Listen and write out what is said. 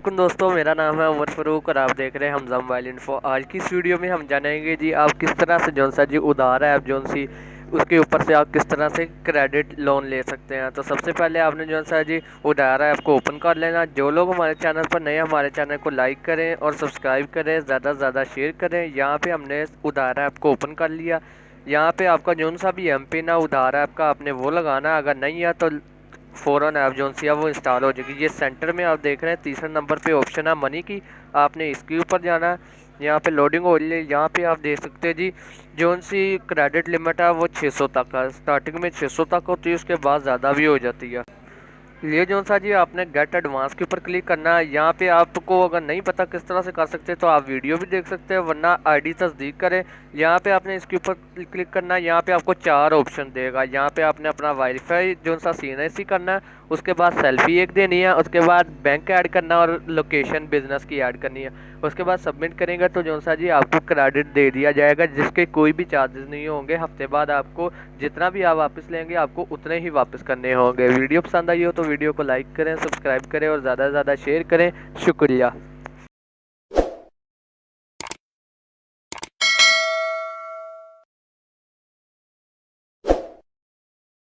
वालेकुम दोस्तों, मेरा नाम है उमर फ़ारूक और आप देख रहे हैं हमज़ा मोबाइल इन्फो। आज की इस वीडियो में हम जानेंगे जी आप किस तरह से जौन सा जी उधार ऐप जौन सी उसके ऊपर से आप किस तरह से क्रेडिट लोन ले सकते हैं। तो सबसे पहले आपने जौन सा जी उधार ऐप को ओपन कर लेना। जो लोग हमारे चैनल पर नए हैं, हमारे चैनल को लाइक करें और सब्सक्राइब करें, ज़्यादा से ज़्यादा शेयर करें। यहाँ पर हमने उधार ऐप को ओपन कर लिया। यहाँ पे आपका जौन सा भी एम पिन है उधार ऐप का आपने वो लगाना है। अगर नहीं है तो फ़ौरन ऐप जो सी है वो इंस्टॉल हो जाएगी। ये सेंटर में आप देख रहे हैं तीसरे नंबर पे ऑप्शन है मनी की, आपने इसके ऊपर जाना है। यहाँ पे लोडिंग हो रही है। यहाँ पे आप देख सकते हैं जी जौन सी क्रेडिट लिमिट है वो 600 तक है। स्टार्टिंग में 600 तक होती है, उसके बाद ज़्यादा भी हो जाती है। ये जो सा जी आपने गेट एडवांस के ऊपर क्लिक करना है। यहाँ पे आपको अगर नहीं पता किस तरह से कर सकते तो आप वीडियो भी देख सकते हैं, वरना आईडी तस्दीक करें। यहाँ पे आपने इसके ऊपर क्लिक करना है। यहाँ पे आपको 4 ऑप्शन देगा। यहाँ पे आपने अपना वाईफाई जो सा CNC करना है, उसके बाद सेल्फी एक देनी है, उसके बाद बैंक ऐड करना और लोकेशन बिजनेस की ऐड करनी है। उसके बाद सबमिट करेंगे तो जो सा जी आपको क्रेडिट दे दिया जाएगा, जिसके कोई भी चार्जेस नहीं होंगे। हफ्ते बाद आपको जितना भी आप वापस लेंगे आपको उतने ही वापस करने होंगे। वीडियो पसंद आई हो तो वीडियो को लाइक करें, सब्सक्राइब करें और ज़्यादा से ज़्यादा शेयर करें। शुक्रिया।